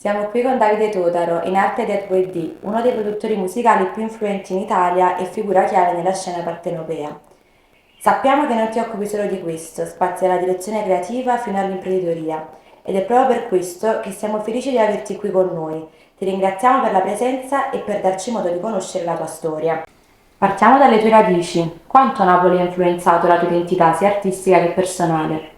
Siamo qui con Davide Totaro, in arte Dead Boy D, uno dei produttori musicali più influenti in Italia e figura chiave nella scena partenopea. Sappiamo che non ti occupi solo di questo, spazi dalla direzione creativa fino all'imprenditoria, ed è proprio per questo che siamo felici di averti qui con noi. Ti ringraziamo per la presenza e per darci modo di conoscere la tua storia. Partiamo dalle tue radici. Quanto Napoli ha influenzato la tua identità, sia artistica che personale?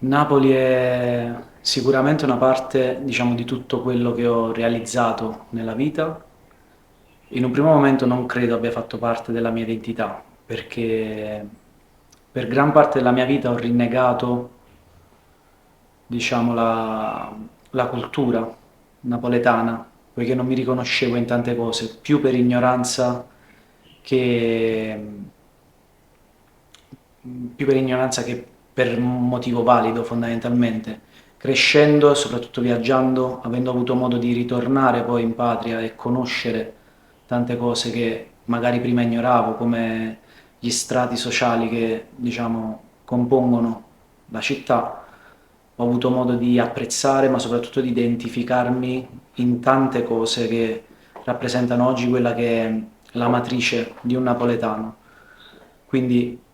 Napoli è sicuramente una parte, diciamo, di tutto quello che ho realizzato nella vita. In un primo momento non credo abbia fatto parte della mia identità, perché per gran parte della mia vita ho rinnegato, diciamo, la cultura napoletana, poiché non mi riconoscevo in tante cose, più per ignoranza che che per un motivo valido fondamentalmente. Crescendo e soprattutto viaggiando, avendo avuto modo di ritornare poi in patria e conoscere tante cose che magari prima ignoravo, come gli strati sociali che, diciamo, compongono la città, ho avuto modo di apprezzare, ma soprattutto di identificarmi in tante cose che rappresentano oggi quella che è la matrice di un napoletano. Quindi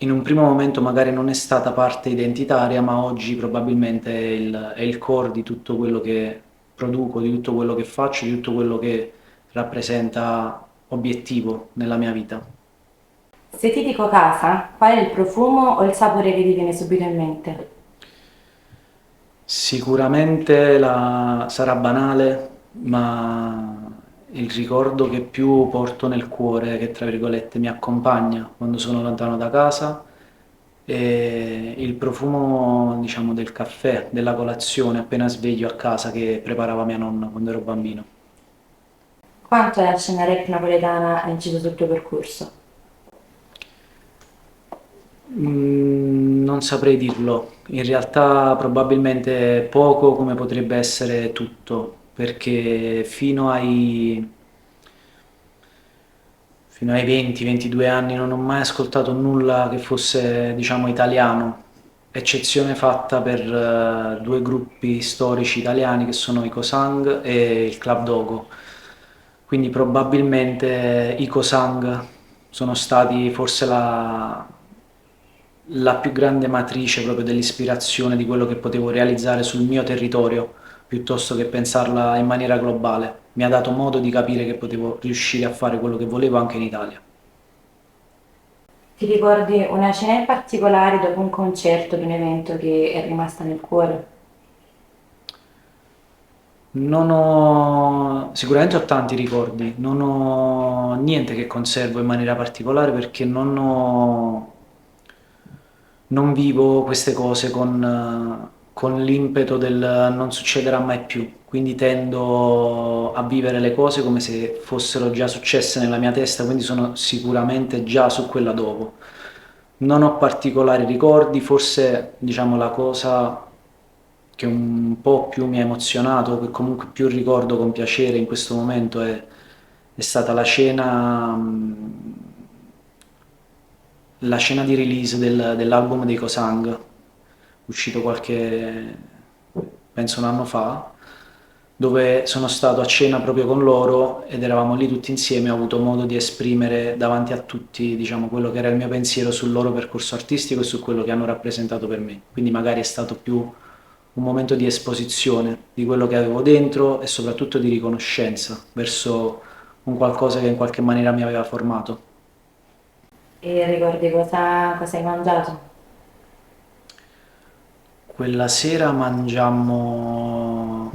in un primo momento magari non è stata parte identitaria, ma oggi probabilmente è il core di tutto quello che produco, di tutto quello che faccio, di tutto quello che rappresenta obiettivo nella mia vita. Se ti dico casa, qual è il profumo o il sapore che ti viene subito in mente? Sicuramente sarà banale, ma il ricordo che più porto nel cuore, che tra virgolette mi accompagna quando sono lontano da casa, è il profumo, diciamo, del caffè, della colazione appena sveglio a casa che preparava mia nonna quando ero bambino. Quanto la scena rap napoletana ha inciso sul tuo percorso? Non saprei dirlo, in realtà probabilmente poco come potrebbe essere tutto, perché fino ai 20-22 anni non ho mai ascoltato nulla che fosse, diciamo, italiano, eccezione fatta per due gruppi storici italiani che sono i Cosang e il Club Dogo. Quindi probabilmente i Cosang sono stati forse la più grande matrice proprio dell'ispirazione di quello che potevo realizzare sul mio territorio, piuttosto che pensarla in maniera globale. Mi ha dato modo di capire che potevo riuscire a fare quello che volevo anche in Italia. Ti ricordi una scena in particolare dopo un concerto, di un evento che è rimasta nel cuore? Sicuramente ho tanti ricordi, non ho niente che conservo in maniera particolare perché non vivo queste cose con l'impeto del non succederà mai più, quindi tendo a vivere le cose come se fossero già successe nella mia testa, quindi sono sicuramente già su quella dopo. Non ho particolari ricordi, forse diciamo la cosa che un po' più mi ha emozionato, che comunque più ricordo con piacere in questo momento è stata la scena di release dell'album dei Cosang, uscito penso un anno fa, dove sono stato a cena proprio con loro ed eravamo lì tutti insieme, ho avuto modo di esprimere davanti a tutti, diciamo, quello che era il mio pensiero sul loro percorso artistico e su quello che hanno rappresentato per me. Quindi magari è stato più un momento di esposizione di quello che avevo dentro e soprattutto di riconoscenza verso un qualcosa che in qualche maniera mi aveva formato. E ricordi cosa hai mangiato? Quella sera mangiammo,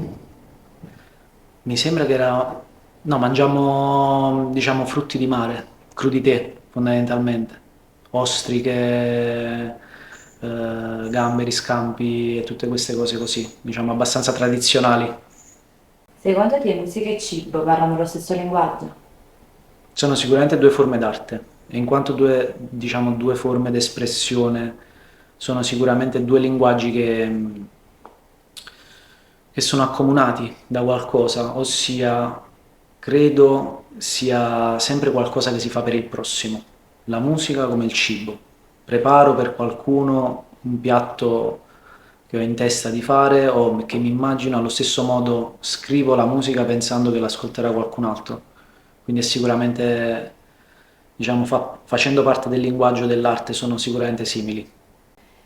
mi sembra che era, no, mangiammo, diciamo, frutti di mare, crudité fondamentalmente, ostriche, gamberi, scampi e tutte queste cose così, diciamo, abbastanza tradizionali. Secondo te musica e cibo parlano lo stesso linguaggio? Sono sicuramente due forme d'arte e in quanto due forme d'espressione sono sicuramente due linguaggi che sono accomunati da qualcosa, ossia credo sia sempre qualcosa che si fa per il prossimo, la musica come il cibo. Preparo per qualcuno un piatto che ho in testa di fare o che mi immagino, allo stesso modo scrivo la musica pensando che l'ascolterà qualcun altro. Quindi è sicuramente, diciamo, facendo parte del linguaggio dell'arte sono sicuramente simili.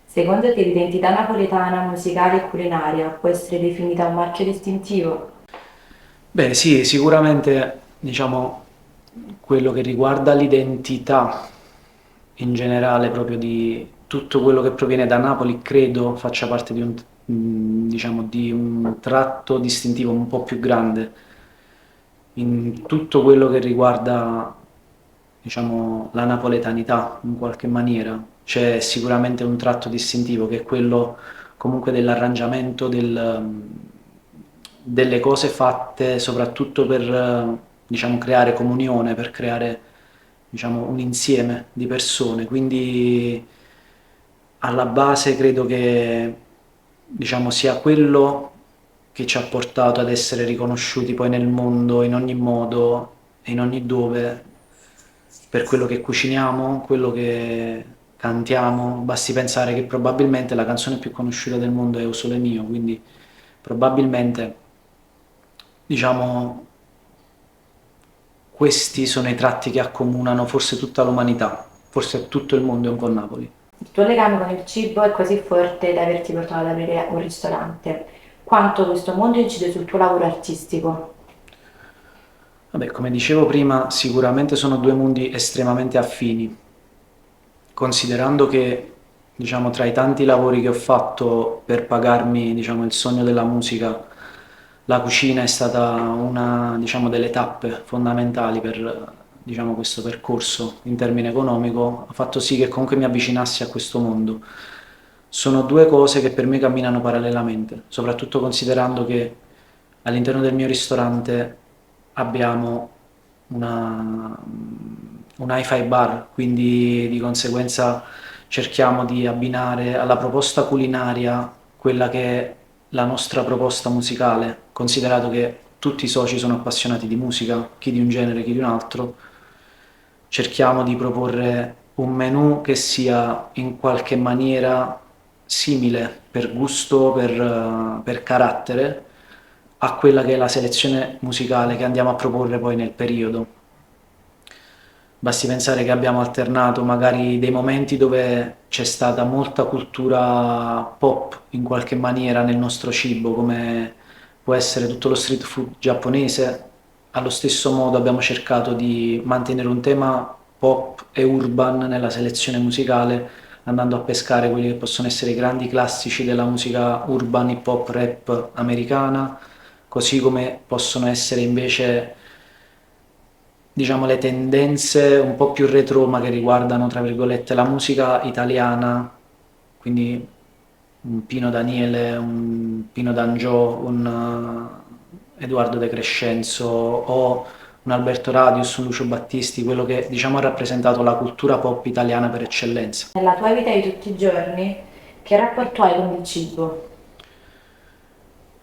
Secondo te l'identità napoletana, musicale e culinaria può essere definita un marchio distintivo? Beh, sì, sicuramente, diciamo, quello che riguarda l'identità in generale proprio di tutto quello che proviene da Napoli, credo faccia parte di diciamo, di un tratto distintivo un po' più grande in tutto quello che riguarda, diciamo, la napoletanità in qualche maniera. C'è sicuramente un tratto distintivo che è quello comunque dell'arrangiamento delle cose fatte soprattutto per, diciamo, creare comunione, per creare, diciamo, un insieme di persone. Quindi alla base credo che, diciamo, sia quello che ci ha portato ad essere riconosciuti poi nel mondo in ogni modo e in ogni dove per quello che cuciniamo, quello che cantiamo. Basti pensare che probabilmente la canzone più conosciuta del mondo è O Sole Mio, quindi probabilmente, diciamo, questi sono i tratti che accomunano forse tutta l'umanità, forse tutto il mondo è un po' Napoli. Il tuo legame con il cibo è così forte da averti portato ad aprire un ristorante. Quanto questo mondo incide sul tuo lavoro artistico? Vabbè, come dicevo prima, sicuramente sono due mondi estremamente affini, considerando che, diciamo, tra i tanti lavori che ho fatto per pagarmi, diciamo, il sogno della musica, la cucina è stata una, diciamo, delle tappe fondamentali per, diciamo, questo percorso in termine economico, ha fatto sì che comunque mi avvicinassi a questo mondo. Sono due cose che per me camminano parallelamente, soprattutto considerando che all'interno del mio ristorante abbiamo un hi-fi bar, quindi di conseguenza cerchiamo di abbinare alla proposta culinaria quella che è la nostra proposta musicale, considerato che tutti i soci sono appassionati di musica, chi di un genere, chi di un altro, cerchiamo di proporre un menù che sia in qualche maniera simile per gusto, per carattere, a quella che è la selezione musicale che andiamo a proporre poi nel periodo. Basti pensare che abbiamo alternato magari dei momenti dove c'è stata molta cultura pop in qualche maniera nel nostro cibo, come può essere tutto lo street food giapponese. Allo stesso modo abbiamo cercato di mantenere un tema pop e urban nella selezione musicale, andando a pescare quelli che possono essere i grandi classici della musica urban, hip hop, rap americana, così come possono essere invece, diciamo, le tendenze un po' più retro ma che riguardano, tra virgolette, la musica italiana, quindi un Pino Daniele, un Pino D'Angio, un Edoardo De Crescenzo o un Alberto Radius, un Lucio Battisti, quello che, diciamo, ha rappresentato la cultura pop italiana per eccellenza. Nella tua vita di tutti i giorni, che rapporto hai con il cibo?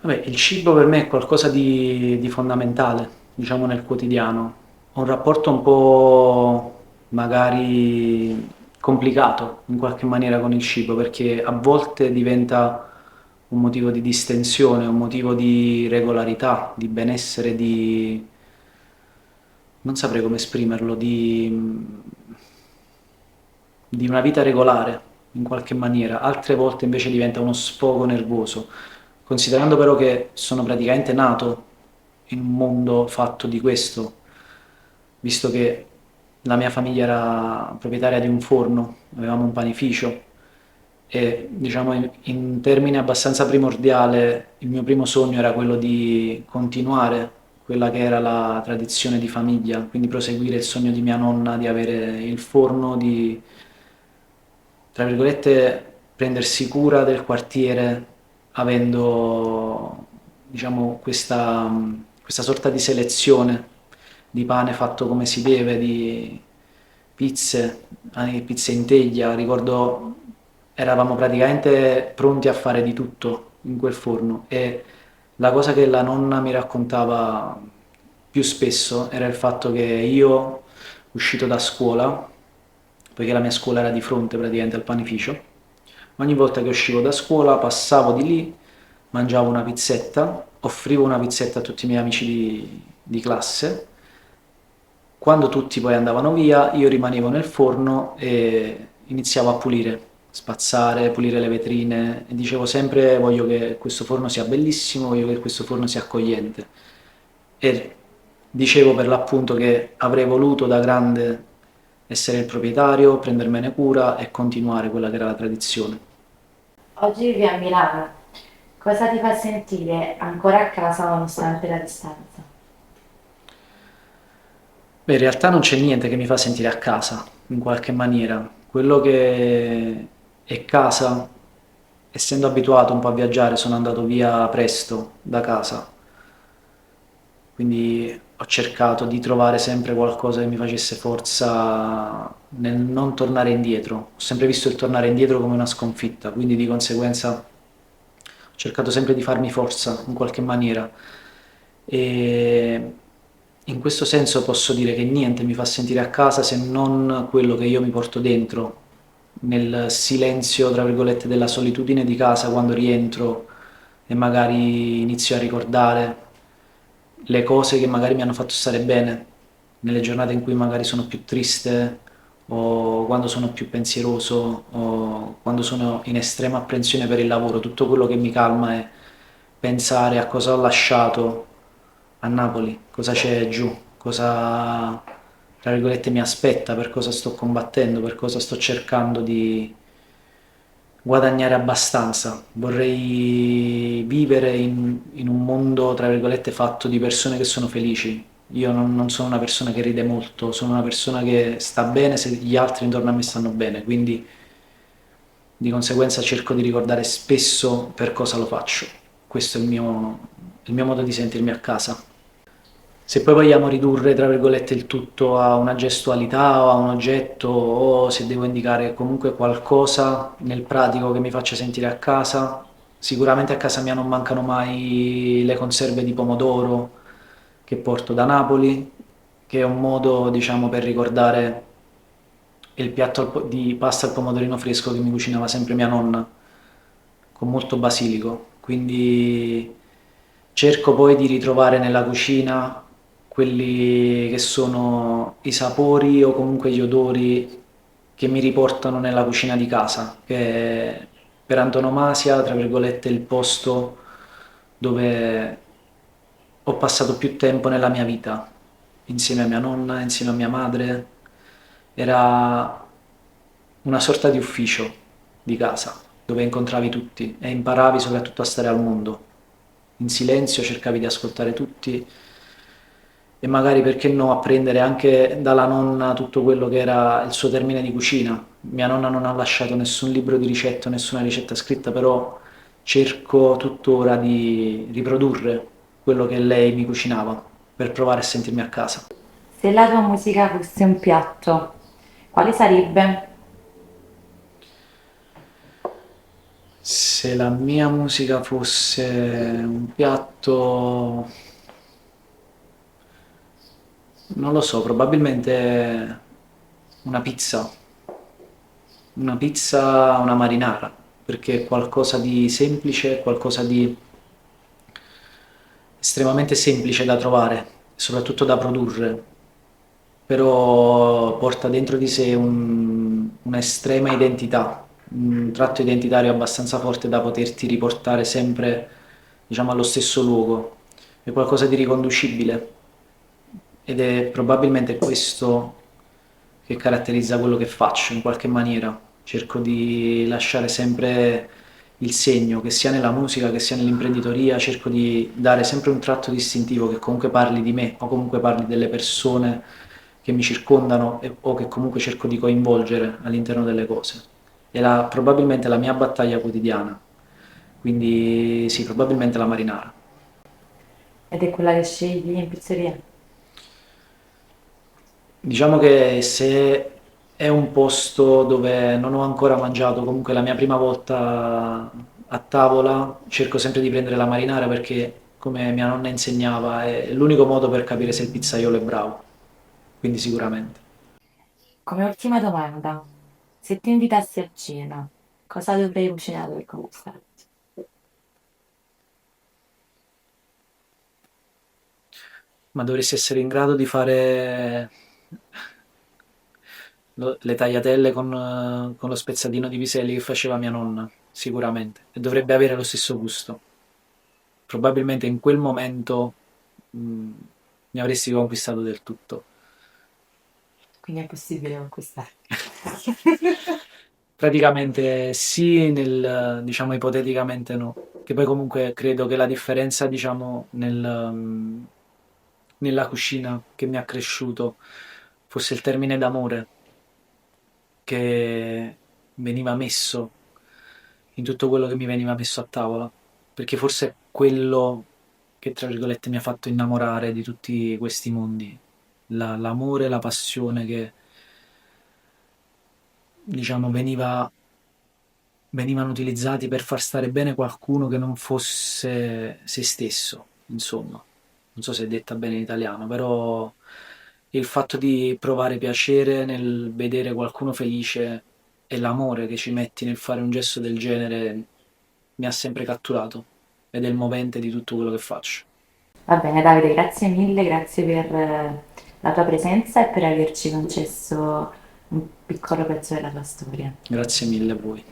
Vabbè, il cibo per me è qualcosa di fondamentale, diciamo, nel quotidiano. Ho un rapporto un po' magari complicato in qualche maniera con il cibo, perché a volte diventa un motivo di distensione, un motivo di regolarità, di benessere, di... non saprei come esprimerlo, di una vita regolare in qualche maniera, altre volte invece diventa uno sfogo nervoso, considerando però che sono praticamente nato in un mondo fatto di questo, visto che la mia famiglia era proprietaria di un forno, avevamo un panificio e, diciamo, in termini abbastanza primordiale il mio primo sogno era quello di continuare quella che era la tradizione di famiglia, quindi proseguire il sogno di mia nonna di avere il forno, di, tra virgolette, prendersi cura del quartiere avendo, diciamo, questa sorta di selezione di pane fatto come si deve, di pizze, anche pizze in teglia. Ricordo eravamo praticamente pronti a fare di tutto in quel forno e la cosa che la nonna mi raccontava più spesso era il fatto che io, uscito da scuola, poiché la mia scuola era di fronte praticamente al panificio, Ogni volta che uscivo da scuola passavo di lì, mangiavo una pizzetta, offrivo una pizzetta a tutti i miei amici di classe. Quando tutti poi andavano via, io rimanevo nel forno e iniziavo a pulire, spazzare, pulire le vetrine e dicevo sempre voglio che questo forno sia bellissimo, voglio che questo forno sia accogliente. E dicevo per l'appunto che avrei voluto da grande essere il proprietario, prendermene cura e continuare quella che era la tradizione. Oggi vivi a Milano. Cosa ti fa sentire ancora a casa nonostante la distanza? Beh, in realtà non c'è niente che mi fa sentire a casa, in qualche maniera. Quello che è casa, essendo abituato un po' a viaggiare, sono andato via presto da casa, quindi ho cercato di trovare sempre qualcosa che mi facesse forza nel non tornare indietro. Ho sempre visto il tornare indietro come una sconfitta, quindi di conseguenza ho cercato sempre di farmi forza in qualche maniera. E in questo senso posso dire che niente mi fa sentire a casa se non quello che io mi porto dentro, nel silenzio, tra virgolette, della solitudine di casa quando rientro e magari inizio a ricordare le cose che magari mi hanno fatto stare bene, nelle giornate in cui magari sono più triste o quando sono più pensieroso o quando sono in estrema apprensione per il lavoro, tutto quello che mi calma è pensare a cosa ho lasciato a Napoli, cosa c'è giù, cosa, tra virgolette, mi aspetta, per cosa sto combattendo, per cosa sto cercando di guadagnare abbastanza. Vorrei vivere in un mondo, tra virgolette, fatto di persone che sono felici. Io non sono una persona che ride molto, sono una persona che sta bene se gli altri intorno a me stanno bene, quindi di conseguenza cerco di ricordare spesso per cosa lo faccio. Questo è il mio modo di sentirmi a casa. Se poi vogliamo ridurre, tra virgolette, il tutto a una gestualità o a un oggetto, o se devo indicare comunque qualcosa nel pratico che mi faccia sentire a casa, sicuramente a casa mia non mancano mai le conserve di pomodoro che porto da Napoli, che è un modo, diciamo, per ricordare il piatto di pasta al pomodorino fresco che mi cucinava sempre mia nonna, con molto basilico. Quindi cerco poi di ritrovare nella cucina quelli che sono i sapori o comunque gli odori che mi riportano nella cucina di casa, che è per antonomasia, tra virgolette, il posto dove ho passato più tempo nella mia vita, insieme a mia nonna, insieme a mia madre. Era una sorta di ufficio di casa, dove incontravi tutti e imparavi soprattutto a stare al mondo. In silenzio cercavi di ascoltare tutti e magari perché no apprendere anche dalla nonna tutto quello che era il suo termine di cucina. Mia nonna non ha lasciato nessun libro di ricette, nessuna ricetta scritta, però cerco tuttora di riprodurre quello che lei mi cucinava per provare a sentirmi a casa. Se la tua musica fosse un piatto, quale sarebbe? Se la mia musica fosse un piatto, non lo so, probabilmente una pizza, una marinara, perché è qualcosa di semplice, qualcosa di estremamente semplice da trovare, soprattutto da produrre, però porta dentro di sé un'estrema identità, un tratto identitario abbastanza forte da poterti riportare sempre, diciamo, allo stesso luogo. È qualcosa di riconducibile ed è probabilmente questo che caratterizza quello che faccio in qualche maniera. Cerco di lasciare sempre il segno, che sia nella musica, che sia nell'imprenditoria, cerco di dare sempre un tratto distintivo che comunque parli di me o comunque parli delle persone che mi circondano o che comunque cerco di coinvolgere all'interno delle cose. È probabilmente la mia battaglia quotidiana, quindi sì, probabilmente la marinara. Ed è quella che scegli in pizzeria. Diciamo che se è un posto dove non ho ancora mangiato, comunque la mia prima volta a tavola, cerco sempre di prendere la marinara perché, come mia nonna insegnava, è l'unico modo per capire se il pizzaiolo è bravo. Quindi sicuramente. Come ultima domanda, se ti invitassi a cena, Cosa dovrei cucinare per conquistarti? Ma dovresti essere in grado di fare le tagliatelle con lo spezzatino di piselli che faceva mia nonna, sicuramente. E dovrebbe avere lo stesso gusto. Probabilmente in quel momento mi avresti conquistato del tutto. Quindi è possibile conquistarti. Praticamente sì, diciamo ipoteticamente no. Che poi comunque credo che la differenza, diciamo, nella cucina che mi ha cresciuto fosse il termine d'amore che veniva messo in tutto quello che mi veniva messo a tavola. Perché forse è quello che, tra virgolette, mi ha fatto innamorare di tutti questi mondi. L'amore, la passione che, diciamo, venivano utilizzati per far stare bene qualcuno che non fosse se stesso, insomma. Non so se è detta bene in italiano, però il fatto di provare piacere nel vedere qualcuno felice e l'amore che ci metti nel fare un gesto del genere mi ha sempre catturato ed è il movente di tutto quello che faccio. Va bene, Davide, grazie mille, grazie per la tua presenza e per averci concesso un piccolo pezzo della tua storia. Grazie mille a voi.